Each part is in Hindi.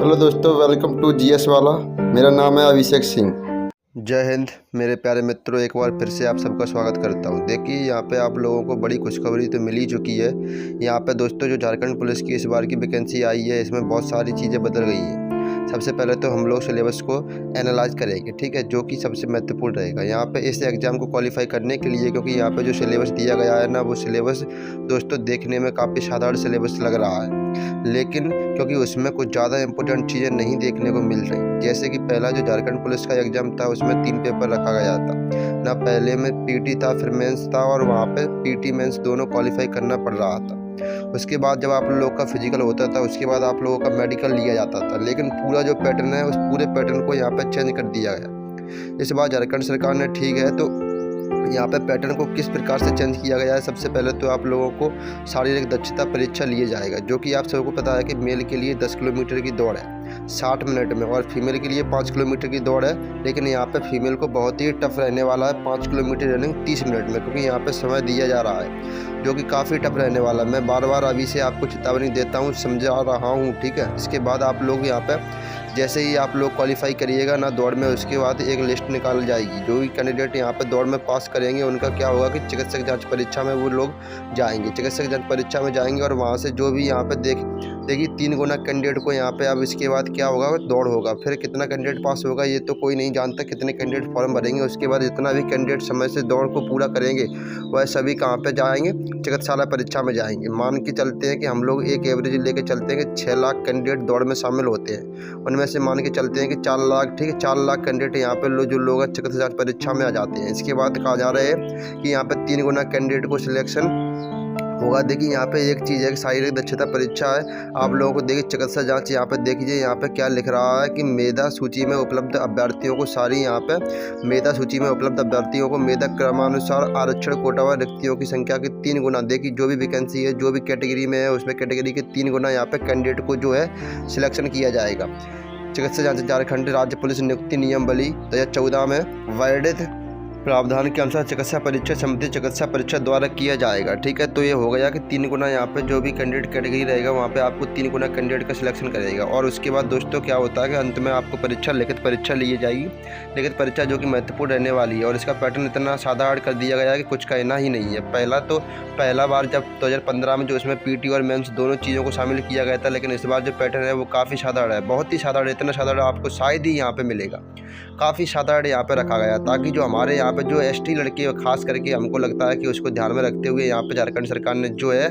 हेलो दोस्तों, वेलकम टू जीएस वाला। मेरा नाम है अभिषेक सिंह। जय हिंद मेरे प्यारे मित्रों, एक बार फिर से आप सबका स्वागत करता हूं। देखिए, यहाँ पे आप लोगों को बड़ी खुशखबरी तो मिल ही चुकी है। यहाँ पे दोस्तों जो झारखंड पुलिस की इस बार की वैकेंसी आई है, इसमें बहुत सारी चीज़ें बदल गई हैं। सबसे पहले तो हम लोग सिलेबस को एनालाइज करेंगे, ठीक है, जो कि सबसे महत्वपूर्ण रहेगा यहाँ पे इस एग्ज़ाम को क्वालिफाई करने के लिए। क्योंकि यहाँ पे जो सिलेबस दिया गया है ना, वो सिलेबस दोस्तों देखने में काफ़ी साधारण सिलेबस लग रहा है, लेकिन क्योंकि उसमें कुछ ज़्यादा इंपॉर्टेंट चीज़ें नहीं देखने को मिल रही। जैसे कि पहला जो झारखंड पुलिस का एग्ज़ाम था, उसमें 3 पेपर रखा गया था ना। पहले में पीटी था, फिर मेंस था, और वहाँ पे पीटी मेंस दोनों क्वालिफाई करना पड़ रहा था। उसके बाद जब आप लोग का फिजिकल होता था, उसके बाद आप लोगों का मेडिकल लिया जाता था। लेकिन पूरा जो पैटर्न है, उस पूरे पैटर्न को यहाँ पे चेंज कर दिया गया इस बार झारखंड सरकार ने, ठीक है। तो यहाँ पे पैटर्न को किस प्रकार से चेंज किया गया है, सबसे पहले तो आप लोगों को शारीरिक दक्षता परीक्षा लिए जाएगा, जो कि आप सबको पता है कि मेल के लिए 10 किलोमीटर की दौड़ है 60 मिनट में, और फीमेल के लिए 5 किलोमीटर की दौड़ है। लेकिन यहाँ पे फीमेल को बहुत ही टफ रहने वाला है 5 किलोमीटर रनिंग 30 मिनट में, क्योंकि यहाँ पे समय दिया जा रहा है, जो कि काफ़ी टफ रहने वाला है। मैं बार बार अभी से आपको चेतावनी देता हूँ, समझा रहा हूँ, ठीक है। इसके बाद आप लोग यहाँ पे जैसे ही आप लोग क्वालिफाई करिएगा ना दौड़ में, उसके बाद एक लिस्ट निकाल जाएगी। जो भी कैंडिडेट यहाँ पे दौड़ में पास करेंगे, उनका क्या होगा कि चिकित्सक जांच परीक्षा में वो लोग जाएंगे। चिकित्सक जांच परीक्षा में जाएंगे, और वहाँ से जो भी यहाँ पे देखिए 3 गुना कैंडिडेट को यहाँ पे, अब इसके बाद क्या होगा, दौड़ होगा। फिर कितना कैंडिडेट पास होगा ये तो कोई नहीं जानता, कितने कैंडिडेट फॉर्म भरेंगे। उसके बाद जितना भी कैंडिडेट समय से दौड़ को पूरा करेंगे, वह सभी कहाँ पे जाएंगे, चिकित्सालय परीक्षा में जाएंगे। मान के चलते हैं कि हम लोग एक एवरेज लेके चलते हैं कि 6 लाख कैंडिडेट दौड़ में शामिल होते हैं। उनमें से मान के चलते हैं कि 4 लाख, ठीक है, 4 लाख कैंडिडेट यहाँ पे जो लोग चिकित्सा जांच परीक्षा में आ जाते हैं। इसके बाद कहा जा रहा है कि यहाँ पे 3 गुना कैंडिडेट को सिलेक्शन होगा। देखिए यहाँ पे एक चीज़ है कि शारीरिक दक्षता परीक्षा है। आप लोगों को देखिए चिकित्सा जांच यहाँ पे देखिए, यहाँ पे क्या लिख रहा है कि मेधा सूची में उपलब्ध अभ्यर्थियों को सारी, यहाँ पे मेधा सूची में उपलब्ध अभ्यर्थियों को मेधा क्रमानुसार आरक्षण कोटा व रिक्तियों की संख्या के 3 गुना। देखिए जो भी वैकेंसी है, जो भी कैटेगरी में है, उसमें कैटेगरी के 3 गुना यहाँ पे कैंडिडेट को जो है सिलेक्शन किया जाएगा। चिकित्सा जांच झारखंड राज्य पुलिस नियुक्ति नियमावली 2014 में वर्णित प्रावधान के अनुसार चिकित्सा परीक्षा समिति चिकित्सा परीक्षा द्वारा किया जाएगा, ठीक है। तो ये हो गया कि 3 गुना यहाँ पे जो भी कैंडिडेट कैटेगरी रहेगा, वहाँ पे आपको 3 गुना कैंडिडेट का सिलेक्शन करेगा। और उसके बाद दोस्तों क्या होता है कि अंत में आपको परीक्षा, लिखित परीक्षा ली जाएगी। लिखित परीक्षा जो कि महत्वपूर्ण रहने वाली है, और इसका पैटर्न इतना साधारण कर दिया गया है कि कुछ कहना ही नहीं है। पहला बार जब 2015 में जो इसमें पीटी और मेंस दोनों चीज़ों को शामिल किया गया था, लेकिन इस बार जो पैटर्न है वो काफ़ी साधारण है, बहुत ही साधारण। इतना साधारण आपको शायद ही यहाँ पे मिलेगा, काफ़ी साधारण यहाँ पे रखा गया, ताकि जो हमारे यहाँ पे जो एसटी लड़के, खास करके हमको लगता है कि उसको ध्यान में रखते हुए यहाँ पे झारखंड सरकार ने जो है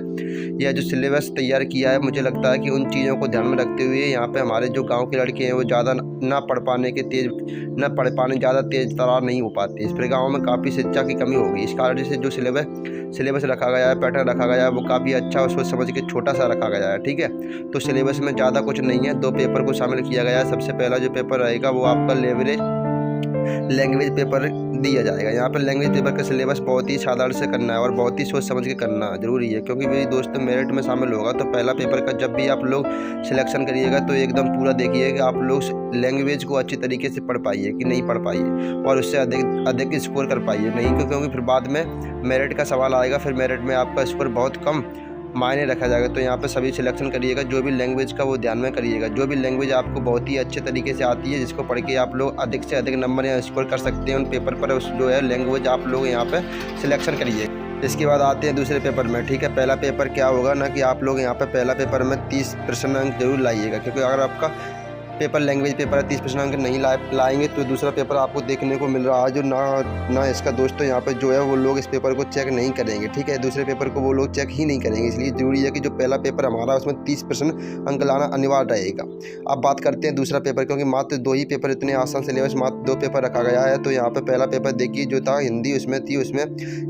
यह जो सिलेबस तैयार किया है, मुझे लगता है कि उन चीज़ों को ध्यान में रखते हुए यहाँ पे हमारे जो गाँव के लड़के हैं, वो ज़्यादा ना पढ़ पाने ज़्यादा तेज तरार नहीं हो पाते। इस पर गाँव में काफ़ी शिक्षा की कमी होगी। इस कारण से जो सिलेबस रखा गया है, पैटर्न रखा गया है, वो काफ़ी अच्छा और सोच समझ के छोटा सा रखा गया है, ठीक है। तो सिलेबस में ज़्यादा कुछ नहीं है, 2 पेपर को शामिल किया गया है। सबसे पहला जो पेपर रहेगा वो आपका लैंग्वेज पेपर दिया जाएगा। यहाँ पर लैंग्वेज पेपर का सिलेबस बहुत ही साधारण से करना है, और बहुत ही सोच समझ के करना जरूरी है, क्योंकि मेरी दोस्तों मेरिट में शामिल होगा। तो पहला पेपर का जब भी आप लोग सिलेक्शन करिएगा, तो एकदम पूरा देखिए कि आप लोग लैंग्वेज को अच्छी तरीके से पढ़ पाइए कि नहीं पढ़ पाइए, और उससे अधिक स्कोर कर पाइए नहीं, क्योंकि फिर बाद में मेरिट का सवाल आएगा, फिर मेरिट में आपका स्कोर बहुत कम मायने रखा जाएगा। तो यहाँ पे सभी सिलेक्शन करिएगा, जो भी लैंग्वेज का वो ध्यान में करिएगा। जो भी लैंग्वेज आपको बहुत ही अच्छे तरीके से आती है, जिसको पढ़ के आप लोग अधिक से अधिक नंबर यहाँ स्कोर कर सकते हैं उन पेपर पर, उस जो है लैंग्वेज आप लोग यहाँ पे सिलेक्शन करिए। इसके बाद आते हैं दूसरे पेपर में, ठीक है। पहला पेपर क्या होगा ना कि आप लोग यहाँ पे पहला पेपर में 30% अंक जरूर लाइएगा, क्योंकि अगर आपका पेपर लैंग्वेज पेपर है 30% अंक नहीं लाएंगे, तो दूसरा पेपर आपको देखने को मिल रहा है जो ना इसका दोस्तों यहाँ पे जो है वो लोग इस पेपर को चेक नहीं करेंगे, ठीक है। दूसरे पेपर को वो लोग चेक ही नहीं करेंगे। इसलिए ज़रूरी है कि जो पहला पेपर हमारा, उसमें 30% अंक लाना अनिवार्य रहेगा। अब बात करते हैं दूसरा पेपर, क्योंकि मात्र 2 ही पेपर, इतने आसान सिलेबस, मात्र 2 पेपर रखा गया है। तो यहाँ पर पहला पेपर देखिए जो था हिंदी, उसमें थी,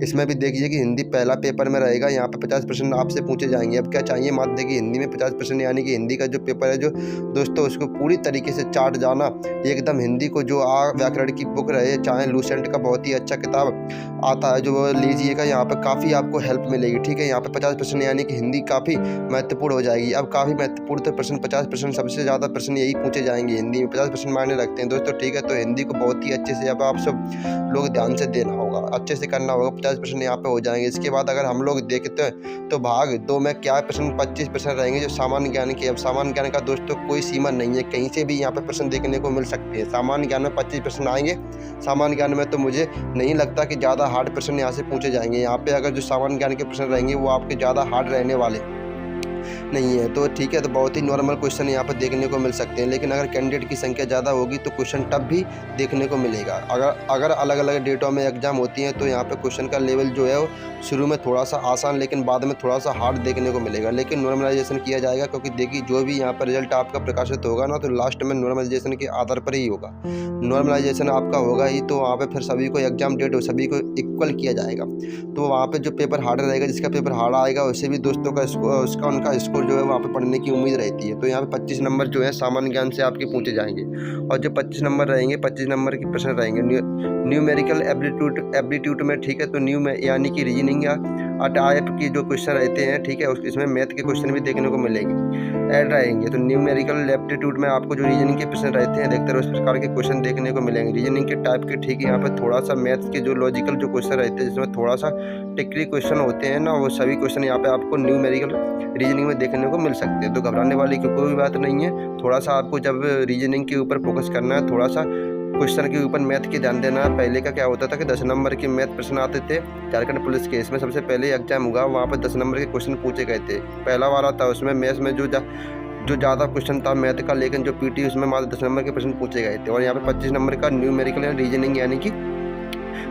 इसमें भी देखिए कि हिंदी पहला पेपर में रहेगा। यहाँ पर 50% आपसे पूछे जाएंगे। अब क्या चाहिए, मात्र देखिए हिंदी में 50%, यानी कि हिंदी का जो पेपर है जो दोस्तों, उसको पूरी तरीके से चाट जाना एकदम। हिंदी को जो व्याकरण की बुक रहे, चाहे लूसेंट का बहुत ही अच्छा किताब आता है, जो लीजिएगा, यहाँ पे काफ़ी आपको हेल्प मिलेगी, ठीक है। यहाँ पे 50%, यानी कि हिंदी काफ़ी महत्वपूर्ण हो जाएगी। अब काफ़ी महत्वपूर्ण तो प्रश्न 50%, सबसे ज़्यादा प्रश्न यही पूछे जाएंगे हिंदी में, 50% मायने रखते हैं दोस्तों, ठीक है। तो हिंदी को बहुत ही अच्छे से अब आप सब लोग ध्यान से देना हो। होगा, अच्छे से करना होगा। 50% यहाँ पे हो जाएंगे। इसके बाद अगर हम लोग देखते हैं तो भाग 2 में क्या प्रश्न 25% रहेंगे जो सामान्य ज्ञान के। अब सामान्य ज्ञान का दोस्तों कोई सीमा नहीं है, कहीं से भी यहाँ पे प्रश्न देखने को मिल सकते हैं। सामान्य ज्ञान में 25% आएंगे। सामान्य ज्ञान में तो मुझे नहीं लगता कि ज़्यादा हार्ड प्रश्न यहाँ से पूछे जाएंगे। यहाँ पे अगर जो सामान्य ज्ञान के प्रश्न रहेंगे वो आपके ज़्यादा हार्ड रहने वाले नहीं है, तो ठीक है, तो बहुत ही नॉर्मल क्वेश्चन यहाँ पर देखने को मिल सकते हैं। लेकिन अगर कैंडिडेट की संख्या ज़्यादा होगी तो क्वेश्चन टफ भी देखने को मिलेगा। अगर अलग अलग डेटों में एग्जाम होती हैं तो यहाँ पे क्वेश्चन का लेवल जो है वो शुरू में थोड़ा सा आसान लेकिन बाद में थोड़ा सा हार्ड देखने को मिलेगा। लेकिन नॉर्मलाइजेशन किया जाएगा, क्योंकि देखिए जो भी यहाँ पर रिजल्ट आपका प्रकाशित होगा ना, तो लास्ट में नॉर्मलाइजेशन के आधार पर ही होगा। नॉर्मलाइजेशन आपका होगा ही तो वहाँ पर फिर सभी को एग्जाम डेट हो सभी को इक्वल किया जाएगा। तो वहाँ पर जो पेपर हार्ड रहेगा, जिसका पेपर हार्ड आएगा उससे भी दोस्तों का उसका उनका स्कोर जो है वहाँ पे पढ़ने की उम्मीद रहती है। तो यहाँ पे 25 नंबर जो है सामान्य ज्ञान से आपके पूछे जाएंगे। और जो 25 नंबर रहेंगे, 25 नंबर के प्रश्न रहेंगे न्यूमेरिकल एप्टीट्यूड में, ठीक है। तो यानी कि रीजनिंग या टाइप की जो क्वेश्चन रहते हैं, ठीक है, इसमें मैथ के क्वेश्चन भी देखने को मिलेंगे, ऐड रहेंगे। तो न्यूमेरिकल एप्टीट्यूड में आपको जो रीजनिंग के प्रश्न रहते हैं देखते रहो, उस प्रकार के क्वेश्चन देखने को मिलेंगे। रीजनिंग के टाइप के, ठीक है, यहाँ पर थोड़ा सा मैथ्स के जो लॉजिकल जो क्वेश्चन रहते हैं जिसमें थोड़ा सा टिक्री क्वेश्चन होते हैं ना, वो सभी क्वेश्चन यहाँ पे आपको न्यूमेरिकल रीजनिंग में देखने को मिल सकते हैं। तो घबराने वाली कोई बात नहीं है। थोड़ा सा आपको जब रीजनिंग के ऊपर फोकस करना है, थोड़ा सा क्वेश्चन के ऊपर मैथ के ध्यान देना है। पहले का क्या होता था कि 10 नंबर के मैथ प्रश्न आते थे झारखंड पुलिस के, इसमें सबसे पहले एग्जाम हुआ, वहाँ पर 10 नंबर के क्वेश्चन पूछे गए थे। पहला वाला था, उसमें मैथ्स में जो ज़्यादा क्वेश्चन था मैथ का, लेकिन जो पीटी उसमें मात्र 10 नंबर के प्रश्न पूछे गए थे। और यहाँ पे 25 नंबर का न्यूमेरिकल रीजनिंग यानी कि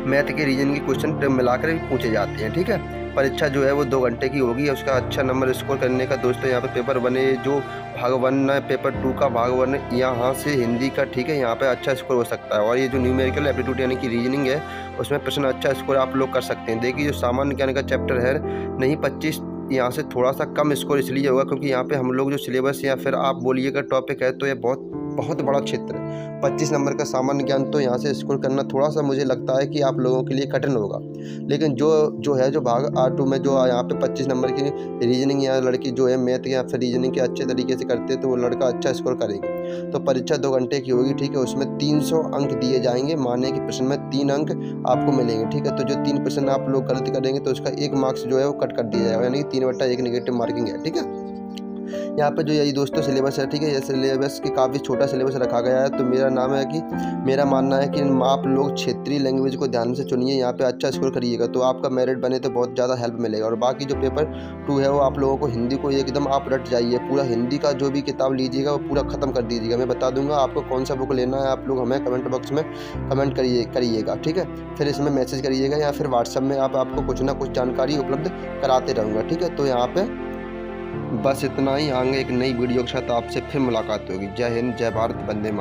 मैथ के रीजनिंग के क्वेश्चन मिलाकर पूछे जाते हैं, ठीक है। परीक्षा जो है वो 2 घंटे की होगी। उसका अच्छा नंबर स्कोर करने का दोस्तों यहाँ पे पेपर 1 जो भाग 1 है, पेपर 2 का भाग 1 यहाँ से हिंदी का, ठीक है, यहाँ पे अच्छा स्कोर हो सकता है। और ये जो न्यूमेरिकल एप्टीट्यूड यानी कि रीजनिंग है उसमें प्रश्न अच्छा स्कोर आप लोग कर सकते हैं। देखिए जो सामान्य ज्ञान का चैप्टर है नहीं 25 यहाँ से थोड़ा सा कम स्कोर इसलिए होगा क्योंकि यहाँ पे हम लोग जो सिलेबस या फिर आप बोलिएगा टॉपिक है तो ये बहुत बड़ा क्षेत्र है। 25 नंबर का सामान्य ज्ञान तो यहाँ से स्कोर करना थोड़ा सा मुझे लगता है कि आप लोगों के लिए कठिन होगा। लेकिन जो है जो भाग R2 में जो यहाँ पे 25 नंबर की रीजनिंग या लड़की जो है मैथ या फिर रीजनिंग के अच्छे तरीके से करते हैं तो वो लड़का अच्छा स्कोर करेगा। तो परीक्षा 2 घंटे की होगी, ठीक है। उसमें 300 अंक दिए जाएंगे, माने कि प्रश्न में 3 अंक आपको मिलेंगे, ठीक है। तो जो 3 प्रश्न आप लोग गलत करेंगे तो उसका 1 मार्क्स जो है वो कट कर दिया जाएगा, यानी कि 3/1 नेगेटिव मार्किंग है, ठीक है। यहाँ पे जो यही दोस्तों सिलेबस है, ठीक है, ये सिलेबस की काफ़ी छोटा सिलेबस रखा गया है। तो मेरा मानना है कि आप लोग क्षेत्रीय लैंग्वेज को ध्यान से चुनिए, यहाँ पे अच्छा स्कोर करिएगा तो आपका मेरिट बने तो बहुत ज़्यादा हेल्प मिलेगा। और बाकी जो पेपर 2 है वो आप लोगों को हिंदी को एकदम आप रट जाइए, पूरा हिंदी का जो भी किताब लीजिएगा वो पूरा ख़त्म कर दीजिएगा। मैं बता दूंगा आपको कौन सा बुक लेना है, आप लोग हमें कमेंट बॉक्स में कमेंट करिएगा, ठीक है। फिर इसमें मैसेज करिएगा या फिर व्हाट्सएप में आपको कुछ ना कुछ जानकारी उपलब्ध कराते रहूँगा, ठीक है। तो यहाँ पर बस इतना ही। आगे एक नई वीडियो के साथ आपसे फिर मुलाकात होगी। जय हिंद, जय भारत, वंदे मातरम।